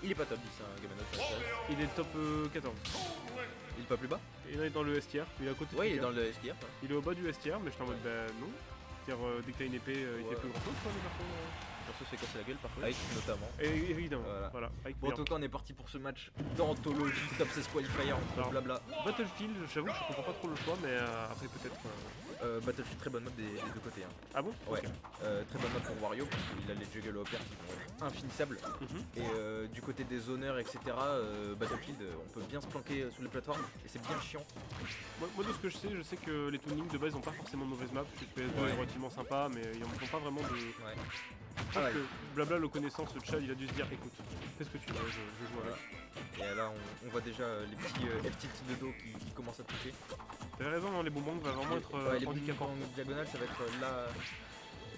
Il est pas top 10, hein, Gamanote. Il est top 14. Il est pas plus bas? Il est dans le STR, il est à côté Ouais, du il est STR. dans le STR. Ouais. Il est au bas du STR, mais je t'en mode bah non. C'est-à-dire dès que t'as une épée, il fait plus grand chose quoi, le perso. Perso se fait casser la gueule par Ike notamment. Et évidemment, Voilà. Ike Bon, en tout cas, on est parti pour ce match d'anthologie Top 16 Qualifier entre Alors, blabla. Battlefield, j'avoue, je comprends pas trop le choix, mais après peut-être. Battlefield, très bonne note des deux côtés. Hein. Ah bon? Ouais. Ok. Très bonne note pour Wario parce qu'il a les Juggle Hoppers qui vont être infinissables. Et du côté des honneurs, etc., Battlefield, on peut bien se planquer sous les plateformes et c'est bien chiant. Moi, de ce que je sais que les tunings de base ont pas forcément de mauvaises maps. Le PS2 est relativement sympa, mais ils en font pas vraiment de. Ouais. Je pense que blabla le connaissance, le Chad, il a dû se dire écoute, fais ce que tu veux, je joue avec. Et là, on voit déjà les petits F-tips de dos qui commencent à toucher. T'avais raison, hein, les bonbons va vraiment être les handicapants. en diagonale, ça va être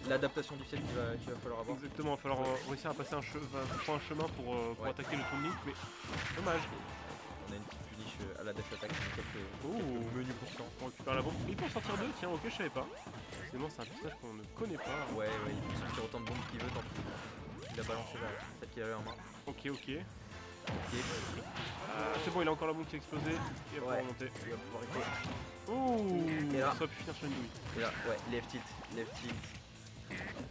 l'adaptation du ciel qu'il va falloir avoir. Exactement, il va falloir réussir à passer un chemin pour attaquer le tuning, mais dommage. On a une petite puniche à la dash attack, quelques menus pourtant. On récupère la bombe. Il peut en sortir deux, tiens, ok, je savais pas. Sinon, c'est un personnage qu'on ne connaît pas. Ouais, il peut sortir autant de bombes qu'il veut tant qu'il a balancé celle qu'il avait en main. Ok. C'est bon, il a encore la bombe qui a explosé. Il va pouvoir remonter. Il va pouvoir écouter. Ouh, Et là, ça aurait pu finir sur une douille. Et là, les F-tilt.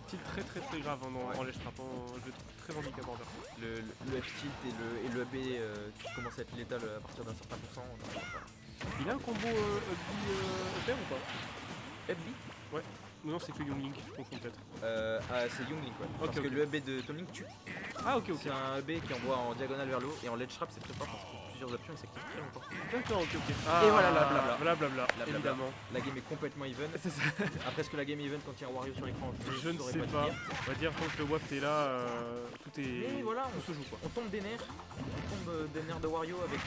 Tilt très grave en lèche trap, je le trouve très handicapant. Le F-tilt et le B qui commence à être létal à partir d'un certain pourcent. Il a un combo up ou pas? FB? Ouais. Non, c'est que Younglink, je confonds peut-être. C'est Younglink, ouais. Parce que le B de Toonlink tue. Ah, ok. C'est un B qui envoie en diagonale vers le haut et en ledge trap, c'est très fort parce qu'il y a plusieurs options et ça s'active très longtemps. D'accord, ok. Et voilà, la blabla. Évidemment. La game est complètement even. C'est ça. Après, est-ce que la game est even quand il y a un Wario sur l'écran? Je ne sais pas. On va dire tant que le waft est là, tout est. Et voilà, tout se joue quoi. On tombe des nerfs. Des nerfs de Wario avec.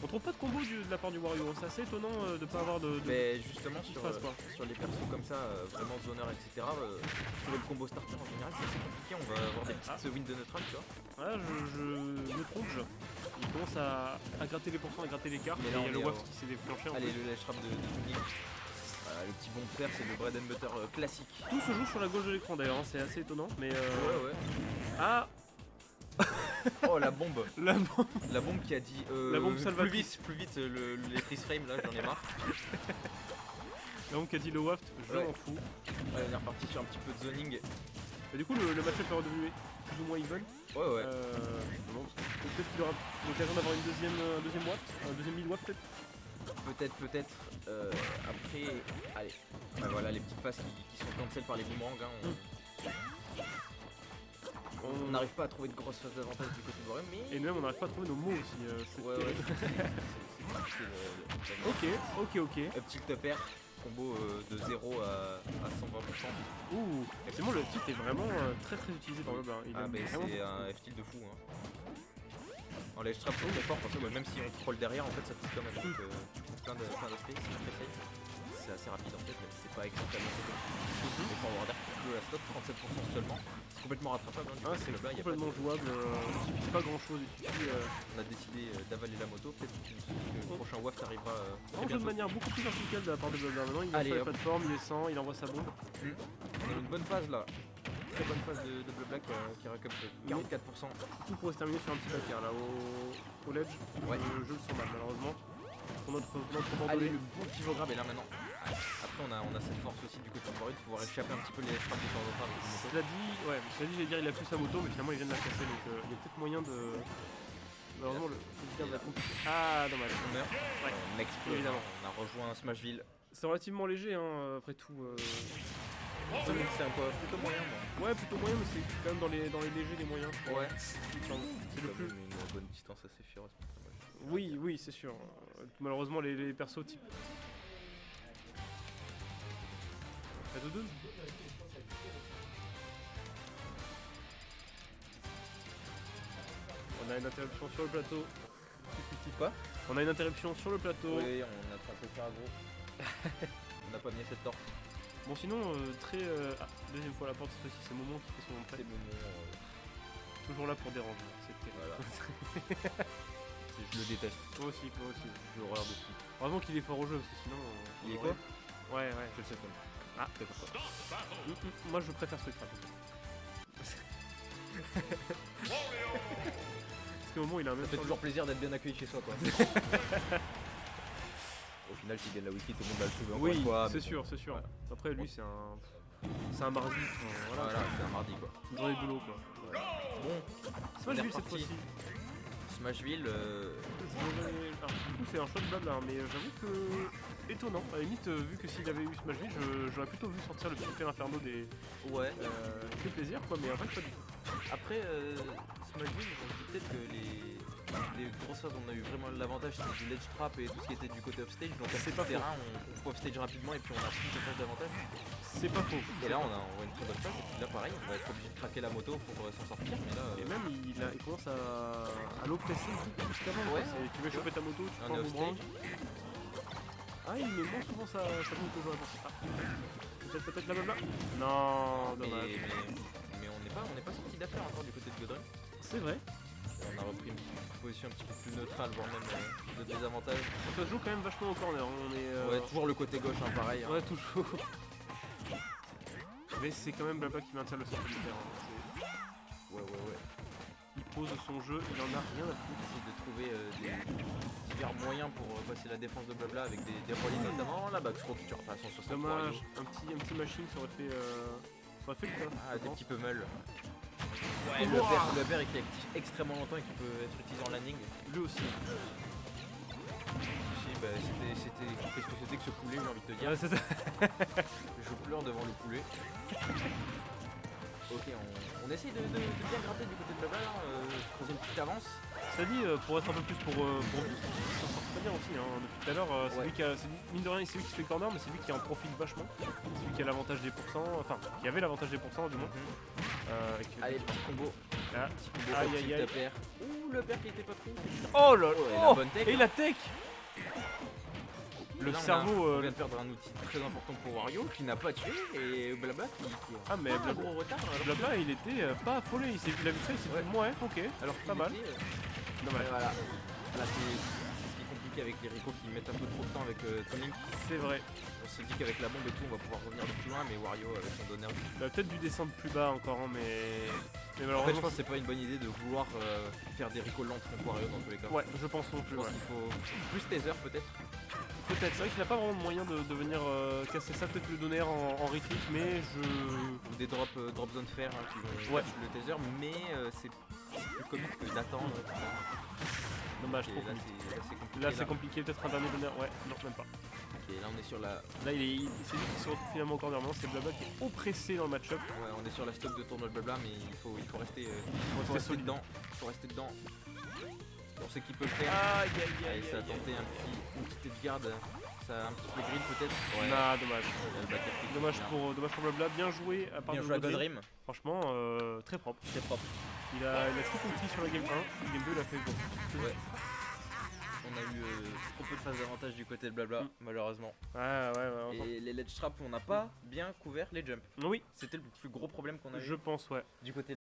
On trouve pas de combo de la part du Wario. C'est assez étonnant de pas avoir de. Mais justement sur les persos comme ça, vraiment zoneur, etc. Trouver le combo starter en général, c'est assez compliqué. On va avoir des petites wins de neutral, tu vois. Voilà, je me trompe. Il commence à gratter les pourcents, à gratter les cartes. Mais et là, il y a le waft qui s'est déclenché. Allez, le ledge trap de Toonlink. Le petit bon fer, c'est le bread and butter classique. Tout se joue sur la gauche de l'écran d'ailleurs, c'est assez étonnant. Mais ouais. Ah. Oh la bombe. La bombe qui a dit la bombe salvatrice. Plus vite les freeze frames là, j'en ai marre. La bombe qui a dit le waft, je m'en fous. On est reparti sur un petit peu de zoning. Et du coup le match-up est redevenu plus ou moins even. Ouais. Peut-être qu'il aura l'occasion d'avoir un deuxième waft, un deuxième mid waft peut-être. Peut-être. Après, allez. Voilà les petites phases qui sont cancel par les boomerangs. Hein, on n'arrive pas à trouver de grosses phases d'avantage du côté de Wario, mais. Et nous-mêmes on n'arrive pas à trouver nos mots aussi. Ok. Petit upper, combo de 0 à 120%. Ouh, effectivement le tilt est vraiment très utilisé dans le bain. C'est un F-tilt de fou. Hein. En ledge trap c'est très fort parce que même si on troll derrière en fait ça touche quand même. Donc tu coupes plein d'aspects, c'est très safe. C'est assez rapide en fait, même si c'est pas exactement ce que les forwarders qui la stock 37% seulement. C'est complètement rattrapable. Hein, c'est complètement jouable, il suffit pas grand chose. On a décidé d'avaler la moto, peut-être que le prochain waft arrivera très bientôt. De manière beaucoup plus verticale de la part de Blabla. Maintenant il va sur la plateforme, il descend, il envoie sa bombe. On a une bonne phase là. Très bonne phase de Blabla qui récupère 44%. Tout pour se terminer sur un petit backer là au ledge. Ouais. Je le sens mal malheureusement. Pour notre allez, le bon pivot grab est là maintenant. Après on a cette force aussi du côté de Wario de pouvoir échapper un petit peu les frappes de temps en temps avec une moto. Cela dit, j'allais dire il a plus sa moto mais finalement il vient de la casser donc il y a peut-être moyen de. Malheureusement le tir va compliqué. Ah dommage. On meurt. Ouais. On explose, évidemment. On a rejoint Smashville. C'est relativement léger hein, après tout. C'est un peu plutôt moyen moi. Ouais plutôt moyen mais c'est quand même dans les légers les moyens. Ouais. C'est le plus. Une bonne distance assez féroce. Oui c'est sûr. Malheureusement les persos type. La 2-2. On a une interruption sur le plateau. Quoi? On a une interruption sur le plateau. Oui, on a traité faire gros. On n'a pas mis assez de temps. Bon sinon deuxième fois la porte cette fois-ci c'est Momo qui fait son entrée. Toujours là pour déranger, c'est terrible. Voilà. Je le déteste. Moi aussi. J'ai horreur de ce type. Heureusement qu'il est fort au jeu parce que sinon. Il est quoi? Ouais. Je le sais pas. Ah, c'est pas moi je préfère ce truc. partir du moment où il a un Ça même fait sur toujours plaisir d'être bien accueilli chez soi quoi. Au final, s'il gagne la wiki, tout le monde va le trouver encore Oui, une fois. c'est mais sûr, c'est sûr. Voilà. Après, lui, c'est un mardi. Enfin, Voilà, voilà, c'est un mardi quoi. une journée de boulot, quoi. Bon, Smashville cette reparti. fois-ci. Smashville, Alors, du coup, c'est un choix de blabla, hein, mais j'avoue que. Étonnant. À la limite, vu que s'il avait eu Smashville, j'aurais plutôt vu sortir le Super Inferno des. ouais. Fait plaisir, quoi, mais en fait, pas du tout. Après, Smashville, on se dit peut-être que les grosses phases, on a eu vraiment l'avantage, c'était du ledge trap et tout ce qui était du côté offstage. Donc, à C'est ce pas terrain, on faut offstage rapidement et puis on a plus de phases d'avantage. C'est pas faux. Et là, on voit une très bonne phase. Et puis là, pareil, on va être obligé de craquer la moto pour s'en sortir. Mais là, Et même, il commence à l'oppresser plus qu'avant. Ouais, Tu veux choper ta moto, tu on prends est mon branle. offstage. Ah, il met moins souvent sa moto joueur pour ça. Peut-être la blabla. Non, dommage. Mais on n'est pas sorti d'affaire encore du côté de Godrin. C'est vrai. On a repris une position un petit peu plus neutrale, voire même de désavantage. Ça se joue quand même vachement au corner. On est, Ouais, toujours le côté gauche, hein, pareil. Hein. Ouais, toujours. Mais c'est quand même Blabla qui maintient le centre du terrain. Ouais. Il pose son jeu, il en a rien à foutre. On essaie de trouver des divers moyens pour passer la défense de Blabla avec des relais notamment. La backstroke qui repasse en 60. Dommage, un petit machine ça aurait fait le taf. Ah, je des pense. petits pummels. Ouais, Le père qui est actif extrêmement longtemps et qui peut être utilisé en landing. Lui aussi. Si, bah, qu'est-ce que c'était que ce poulet, j'ai envie de te dire. Ouais, c'est ça. Je pleure devant le poulet. Ok, on essaye de bien gratter du côté de Blabla, creuser une petite avance. Ça dit, pour être un peu plus pour lui, il s'en sort très bien aussi. Hein. Depuis tout à l'heure, c'est Ouais. lui qui a. Mine de rien, c'est lui qui se fait corner, mais c'est lui qui en profite vachement. C'est lui qui a l'avantage des pourcents, enfin, qui avait l'avantage des pourcents du moins. Allez, petit combo. Ah. Petit combo, Aïe, petit aïe, aïe. père. Ouh, le père qui était pas trop. Oh là là, et la bonne tech. et la tech. Le Là, cerveau. on vient de perdre un outil très important pour Wario qui n'a pas tué et Blabla qui Ah, mais a un Blabla, gros retard. Blabla, il était pas affolé. Il a vu ça, il s'est dit, ouais, ok. Alors Pas mal. Dommage. Voilà. Là, c'est ce qui est compliqué avec les Rico qui mettent un peu trop de temps avec Tonic. C'est vrai. On se dit qu'avec la bombe et tout, on va pouvoir revenir de plus loin, mais Wario avec son donner. Il a peut-être dû descendre plus bas encore, hein, mais En fait, je malheureusement. pense que c'est pas une bonne idée de vouloir faire des Rico lentes contre Wario dans tous les cas. Ouais, je pense non plus. Je pense Ouais. qu'il faut plus taser peut-être. Peut-être, c'est vrai qu'il n'a pas vraiment de moyen de venir casser ça, peut-être le donner en retweet, mais Ou des drop zone fer hein, qui vont Ouais. catch le taser, mais c'est plus comique que d'attendre. dommage. Et Trop là, compliqué. c'est compliqué. Là, c'est compliqué, peut-être un dernier donner. Ouais, non, même pas. Et là, on est sur la. Là, c'est lui qui se retrouve finalement au corner. Maintenant, c'est Blabla qui est oppressé dans le match-up. Ouais, on est sur la stock de tournoi de Blabla, mais il faut rester, Faut rester solide. dedans. Faut rester dedans. On sait qu'il peut le faire. Aïe, aïe, Allez, ça a tenté une petite edgeguard. Ça a un petit peu grille peut-être. Nah, dommage. Le backer kick, Dommage bien. pour Blabla. Bien joué à part Bien de joué à Godrim. Godrim. Franchement, très propre. C'est propre. Il a très petit sur la game 1. La game 2, il a fait bon. Ouais. On a eu trop peu de phase d'avantage du côté de Blabla, malheureusement. Ouais. Et les ledge traps, on n'a pas bien couvert les jumps. Oui, C'était le plus gros problème qu'on a eu je pense, ouais. du côté